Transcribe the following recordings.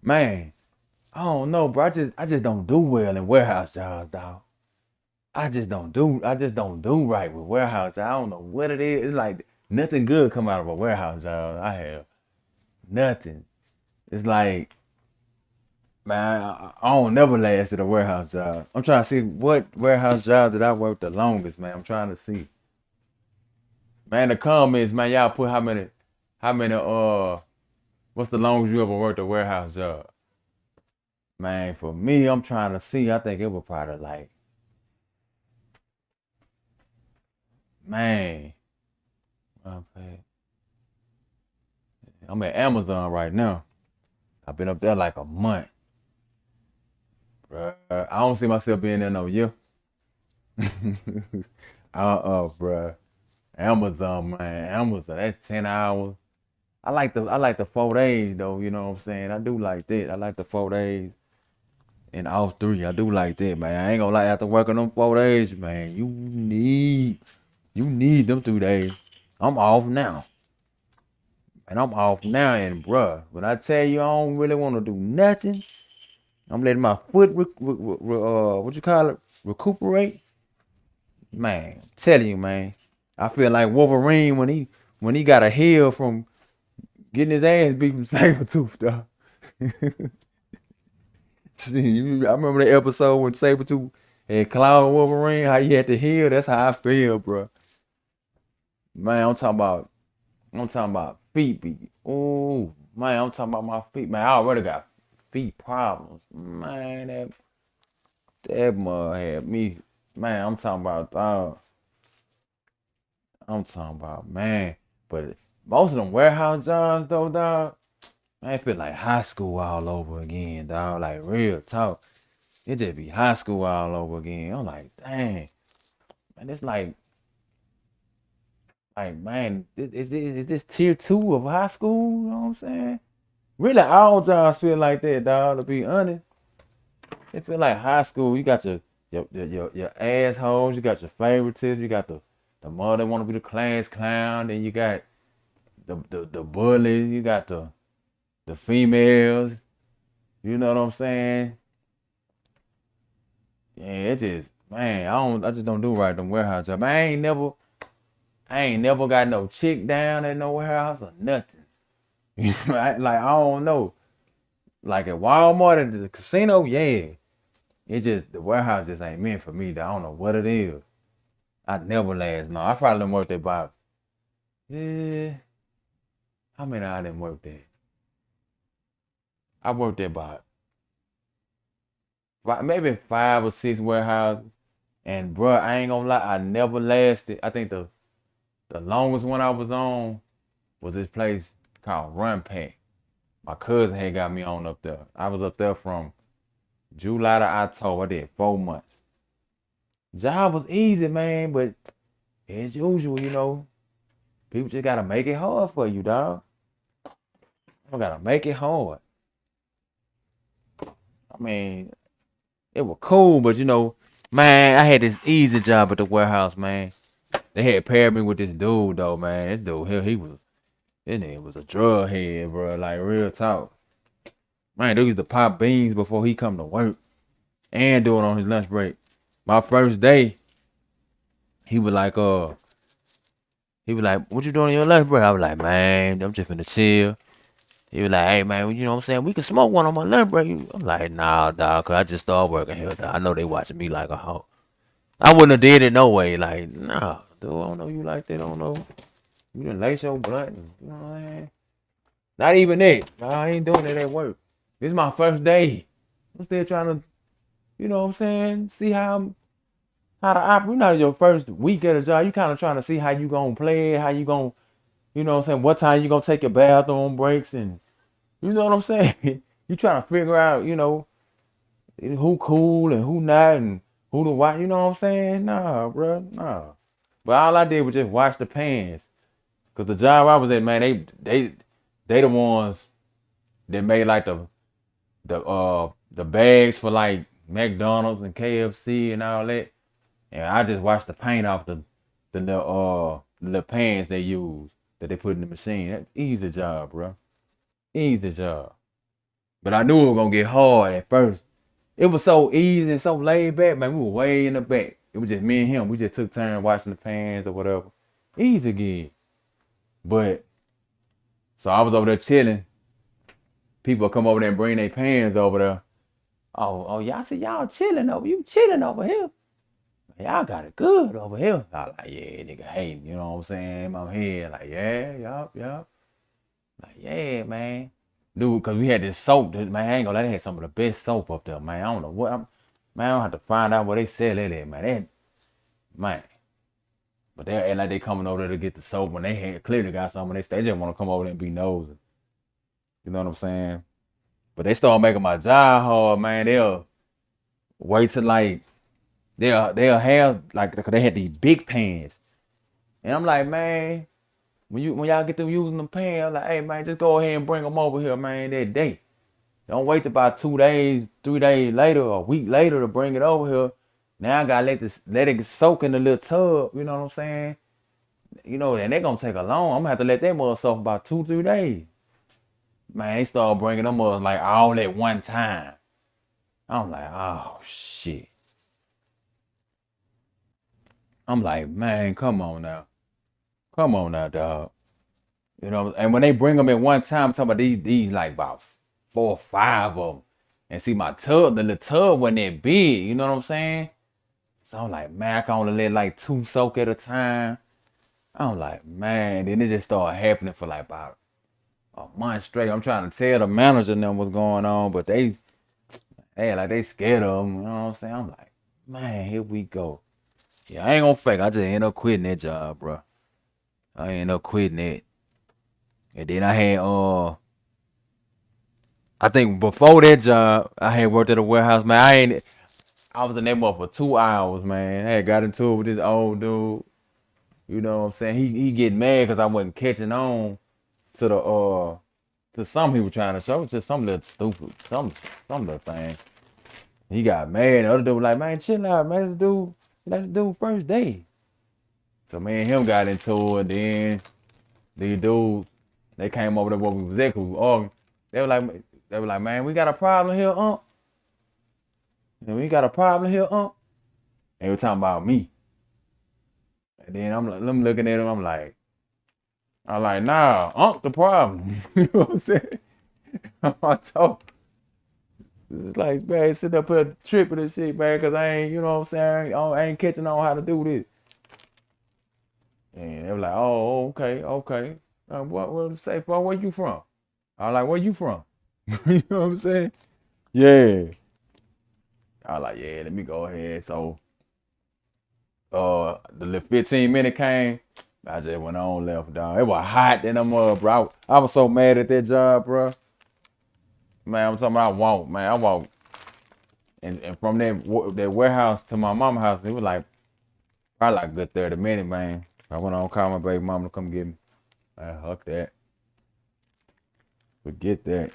Man, I don't know, bro. I just don't do well in warehouse jobs, dog. I just don't do right with warehouse. I don't know what it is. It's like nothing good come out of a warehouse job. I have nothing. It's like, man, I don't never last at a warehouse job. I'm trying to see what warehouse job that I worked the longest, man. I'm trying to see. Man, the comments, man, y'all put how many what's the longest you ever worked a warehouse job? Man, for me, I'm trying to see. I think it was probably like, man, okay. I'm at Amazon right now. I've been up there like a month, bruh. I don't see myself being there no year. Bruh. Amazon, man. Amazon, that's 10 hours. I like the 4 days though, you know what I'm saying? I do like that. I like the 4 days and all three. I do like that, man. I ain't gonna lie, after working them 4 days, man, you need them 3 days. I'm off now. And I'm off now, and bruh, when I tell you I don't really want to do nothing, I'm letting my foot, what you call it, recuperate. Man, I'm telling you, man, I feel like Wolverine when he got a heal from getting his ass beat from Sabretooth, dog. I remember the episode when Sabretooth had Cloud Wolverine, how he had to heal. That's how I feel, bro. Man, I'm talking about feet beat. Oh man, I'm talking about my feet. Man, I already got feet problems. Man, that mud had me. Man, I'm talking about man. But most of them warehouse jobs though, dog. Man, I feel like high school all over again, dog. Like real talk. It just be high school all over again. I'm like, dang, man, it's like man, is this tier two of high school? You know what I'm saying? Really, all jobs feel like that, dog. To be honest, it feel like high school. You got your assholes. You got your favoritism. You got the mother that want to be the class clown. Then you got the bullies. You got the females. You know what I'm saying? Yeah, it just man, I just don't do right them warehouse jobs. I ain't never got no chick down at no warehouse or nothing. I don't know. Like at Walmart and the casino, yeah. It just the warehouse just ain't meant for me. I don't know what it is. I never last. No, I probably done worked there about yeah. How many I didn't work there? I worked there about maybe 5 or 6 warehouses. And bruh, I ain't gonna lie, I never lasted. I think the longest one I was on was this place called Run Pack. My cousin had got me on up there. I was up there from July to October. I did 4 months. Job was easy, man, but as usual, people just gotta make it hard for you, dog. You gotta make it hard. I mean, it was cool, but man, I had this easy job at the warehouse, man. They had paired me with this dude though, man. This dude here, his name was a drug head, bro. Like real talk. Man, dude used to pop beans before he come to work and do it on his lunch break. My first day, he was like, what you doing on your lunch break? I was like, man, I'm just finna chill. He was like, hey man, you know what I'm saying? We can smoke one on my lunch break. I'm like, nah, dog, cause I just started working here. Dog. I know they watching me like a hawk. I wouldn't have did it no way. Like, nah, dude, I don't know you like that. I don't know. You done lace your blunt. You know what I'm saying? Not even that. I ain't doing it at work. This is my first day. I'm still trying to, you know what I'm saying? See how to operate. You know, your first week at a job, you kind of trying to see how you gonna play it, how you gonna, you know what I'm saying, what time you gonna take your bathroom breaks and you know what I'm saying? You trying to figure out, who cool and who not and who to watch, you know what I'm saying? Nah, bro, nah. But all I did was just wash the pans. Cause the job I was at, man, they the ones that made like the bags for like McDonald's and KFC and all that. And I just washed the paint off the pans they use that they put in the machine. That's easy job, bro. Easy job. But I knew it was gonna get hard at first. It was so easy and so laid back, man. We were way in the back. It was just me and him. We just took turns washing the pans or whatever. Easy again. But so I was over there chilling. People come over there and bring their pans over there. Oh, y'all see y'all chilling over. You chilling over here. Y'all got it good over here. I was like, yeah, nigga hating, you know what I'm saying? In my head, like, yeah, yup. Like, yeah, man. Dude, cause we had this soap, man, I ain't gonna lie, they had some of the best soap up there, man. I don't know what man, I don't have to find out where they sell it at, man. Man. But they act like they coming over there to get the soap when they had clearly got something. They just want to come over there and be nosy. You know what I'm saying? But they start making my job hard, man. They'll wait till like they'll have like they had these big pans. And I'm like, man, when y'all get them using them pans, I'm like, hey man, just go ahead and bring them over here, man, that day. Don't wait till about 2 days, 3 days later, or a week later to bring it over here. Now I gotta let it soak in the little tub, you know what I'm saying? You know, and they're gonna take a long. I'm gonna have to let that mother soak about 2, 3 days. Man, they start bringing them up like all at one time. I'm like, oh shit. I'm like, man, come on now, dog. You know, and when they bring them at one time, I'm talking about these like about 4 or 5 of them. And see my tub, the little tub wasn't that big, you know what I'm saying? So I'm like, man, I can only let like 2 soak at a time. I'm like, man, then it just started happening for like about a month straight. I'm trying to tell the manager and them what's going on, but they scared of them, you know what I'm saying? I'm like, man, here we go. Yeah, I ain't gonna fake. I just end up quitting that job, bro. I end up quitting it. And then I think before that job, I had worked at a warehouse, man. I was in that mother for 2 hours, man. I had got into it with this old dude. You know what I'm saying? He get mad because I wasn't catching on to the to something he was trying to show. Just some little stupid, some little thing. He got mad. The other dude was like, man, chill out, man. Let's do first day. So me and him got into it. Then these dudes, they came over to where we was at, 'cause we arguing. They were like, man, we got a problem here, And we got a problem here, And they were talking about me. And then I'm looking at him. I'm like, nah, the problem. You know what I'm saying? I told. It's like, man, sitting up here tripping and shit, man, because I ain't, you know what I'm saying? I ain't catching on how to do this. And they were like, oh, okay. What say, bro, where you from? I was like, where you from? You know what I'm saying? Yeah. I was like, yeah, let me go ahead. So, the little 15 minute came. I just went on left, dog. It was hot in the mud, bro. I was so mad at that job, bro. Man, I'm talking about I walked. And from that warehouse to my mama's house, it was like probably like a good 30 minutes, man. I went on call my baby mama to come get me. I huck that. Forget that.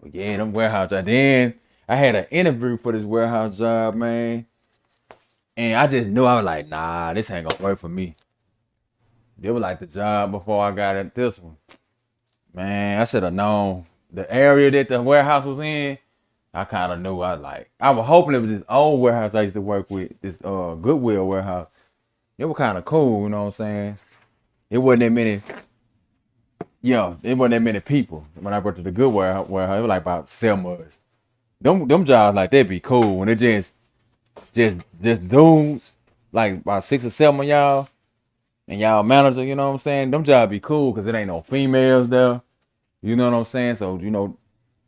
But yeah, them warehouse job. Then I had an interview for this warehouse job, man. And I just knew I was like, nah, this ain't gonna work for me. They was like the job before I got at this one. Man, I should have known the area that the warehouse was in. I kind of knew. I was hoping it was this old warehouse I used to work with, this Goodwill warehouse. It was kind of cool, you know what I'm saying? It wasn't that many. Yeah, it wasn't that many people. When I worked at the Goodwill warehouse, it was like about 7 months. Them jobs like that be cool when it just dudes, like about 6 or 7 of y'all and y'all manager, you know what I'm saying? Them jobs be cool because it ain't no females there. You know what I'm saying? So, don't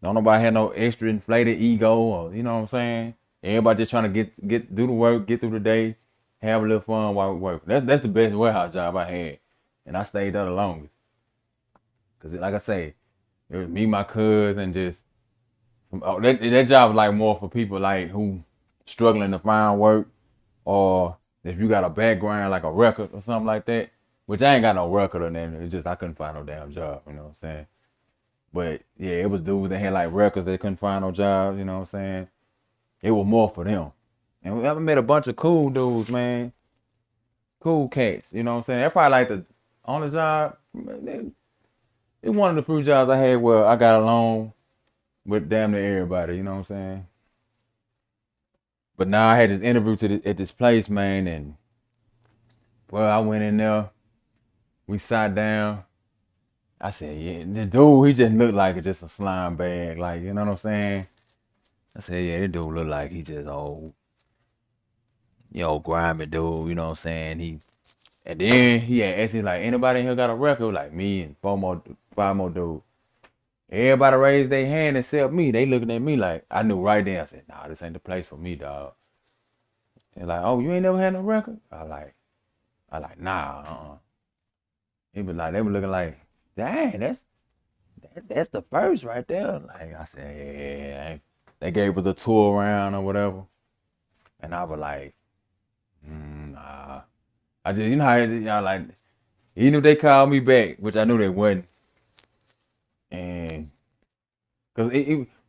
nobody have no extra inflated ego, or you know what I'm saying? Everybody just trying to get do the work, get through the day, have a little fun while we work. That's the best warehouse job I had. And I stayed there the longest. Cause like I say, it was me, my cousin, and just that job was like more for people like who struggling to find work, or if you got a background like a record or something like that. Which I ain't got no record or nothing. It's just I couldn't find no damn job, you know what I'm saying? But yeah, it was dudes that had like records they couldn't find no jobs, you know what I'm saying? It was more for them. And we ever met a bunch of cool dudes, man. Cool cats, you know what I'm saying? They're probably like the only job. It's one of the few jobs I had where I got along with damn near everybody. You know what I'm saying? But now I had this interview at this place, man, and well, I went in there. We sat down. I said, yeah, the dude, he just looked like just a slime bag, like, you know what I'm saying? I said, yeah, this dude look like he just old, grimy dude, you know what I'm saying? And then he had asked me, like, anybody in here got a record? Like me and five more dudes. Everybody raised their hand except me. They looking at me like, I knew right then. I said, nah, this ain't the place for me, dog. They're like, oh, you ain't never had no record? I like, nah, He was like, they were looking like, dang, that's the first right there. Like I said, yeah. They gave us a tour around or whatever. And I was like, nah. I just, you know how y'all like, even if they called me back, which I knew they wouldn't. And because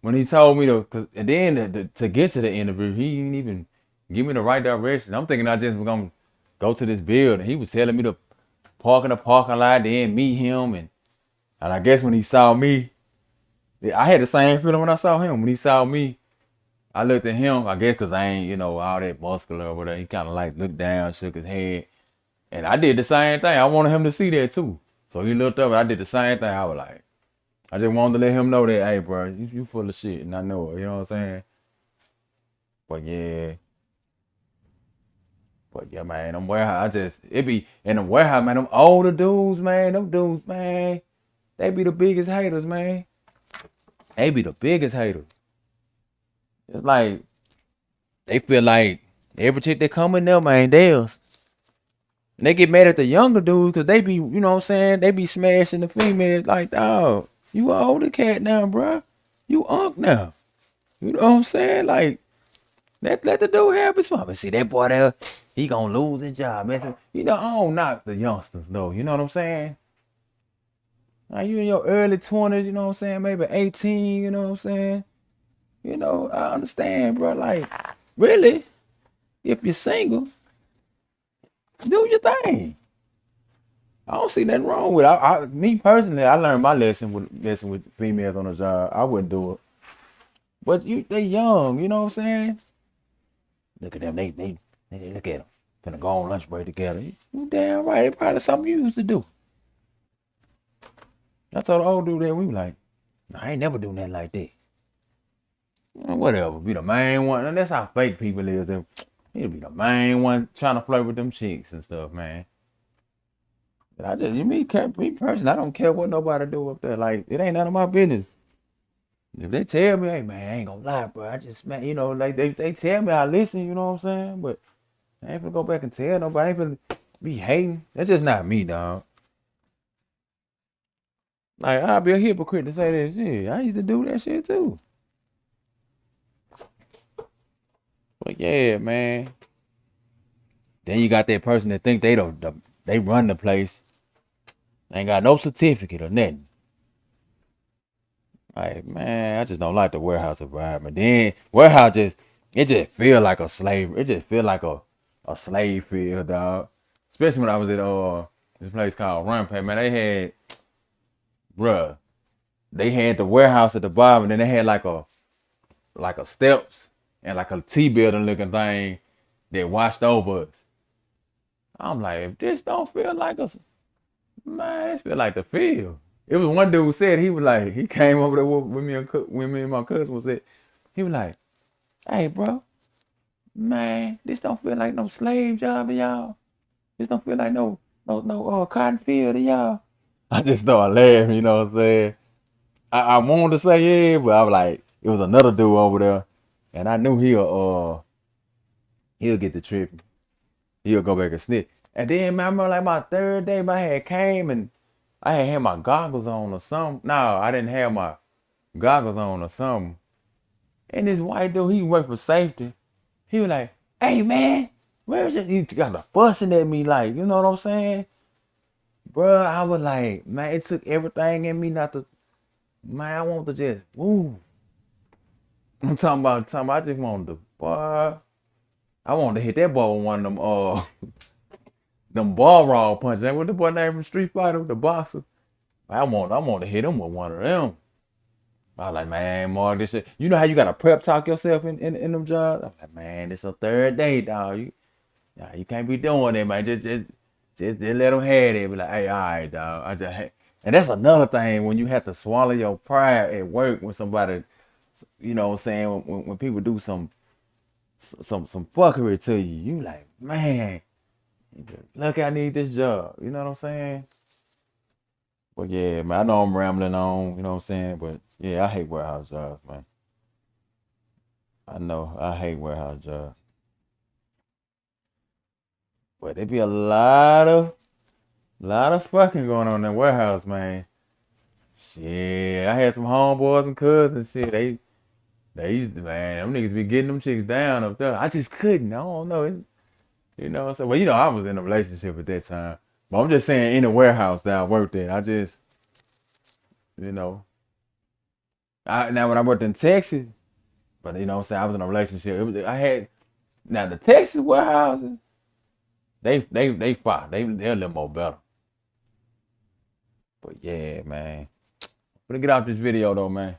when he told me and then to get to the interview, he didn't even give me the right direction. I'm thinking I just was going to go to this building. He was telling me to park in the parking lot, then meet him. And I guess when he saw me, I had the same feeling when I saw him. When he saw me, I looked at him, I guess because I ain't, all that muscular or whatever. He kind of like looked down, shook his head. And I did the same thing. I wanted him to see that too. So he looked up and I did the same thing. I was like, I just wanted to let him know that, hey, bro, you full of shit. And I know it, you know what I'm saying? But yeah. But yeah, man, them warehouse, it be in the warehouse, man, them older dudes, man, they be the biggest haters, man. They be the biggest haters. It's like, they feel like every chick that come in there, man, theirs. And they get mad at the younger dudes because they be, you know what I'm saying? They be smashing the females like, dog, you an older cat now, bro. You unk now. You know what I'm saying? Like, let the dude have his fun. But see, that boy there, he gonna lose his job, man. I don't knock the youngsters, though. You know what I'm saying? Now, you in your early 20s, you know what I'm saying? Maybe 18, you know what I'm saying? I understand, bro. Like, really, if you're single, do your thing. I don't see nothing wrong with it. Me personally, I learned my lesson with females on the job. I wouldn't do it. But they young, you know what I'm saying? Look at them, they look at them. Finna go on lunch break together. You damn right, it probably something you used to do. I told the old dude that we were like, nah, I ain't never do nothing like that. Whatever, be the main one. And that's how fake people is. He'll be the main one trying to flirt with them chicks and stuff, man. But me personally, I don't care what nobody do up there. Like, it ain't none of my business. If they tell me, hey man, I ain't gonna lie, bro. I just, man, like they tell me, I listen, you know what I'm saying? But I ain't gonna go back and tell nobody. I ain't gonna be hating. That's just not me, dog. Like, I'll be a hypocrite to say that shit. I used to do that shit too. But yeah, man. Then you got that person that think they run the place. Ain't got no certificate or nothing. Like, man, I just don't like the warehouse environment. Then warehouse it just feel like a slave. It just feel like a slave field, dog. Especially when I was at this place called Rampage, man. They had the warehouse at the bottom, and then they had like a steps and like a T building looking thing that washed over us. I'm like, if this don't feel like us, man, it feel like the field. It was one dude who said, he came over there with me and my cousin was it. He was like, hey, bro, man, this don't feel like no slave job to y'all. This don't feel like no cotton field to y'all. I just started laughing, you know what I'm saying? I wanted to say yeah, but I was like, it was another dude over there, and I knew he'll get the trip. He'll go back and snitch. And then, man, I remember like my third day, my head came and I had my goggles on or something. No, I didn't have my goggles on or something. And this white dude, he worked for safety. He was like, hey, man, where's it? He got to fussing at me like, you know what I'm saying? Bruh, I was like, man, it took everything in me not to, man, I want to just, woo. I'm talking about, I just wanted to, boy, I wanted to hit that ball with one of them, them ball raw punches. That what the boy name from Street Fighter, the boxer. I want to hit him with one of them. I was like, man, Mark, this shit. You know how you gotta prep talk yourself in them jobs? I'm like, man, this a third day, dog. You can't be doing it, man. Just let them have it. Be like, hey, all right, dog. And that's another thing when you have to swallow your pride at work when somebody, you know what I'm saying, when people do some fuckery to you, you like, man, look, I need this job. You know what I'm saying? But yeah, man, I know I'm rambling on, you know what I'm saying? But yeah, I hate warehouse jobs, man. I know I hate warehouse jobs. But there be a lot of fucking going on in the warehouse, man. Shit, I had some homeboys and cousins, shit. They used to, man, them niggas be getting them chicks down up there. I just couldn't. I don't know. You know what I'm saying? Well, you know, I was in a relationship at that time. But I'm just saying in the warehouse that I worked in, I just, you know. Now when I worked in Texas, but you know what I'm saying, I was in a relationship. I had now the Texas warehouses, they fire. They're a little more better. But yeah, man. I'm gonna get off this video though, man.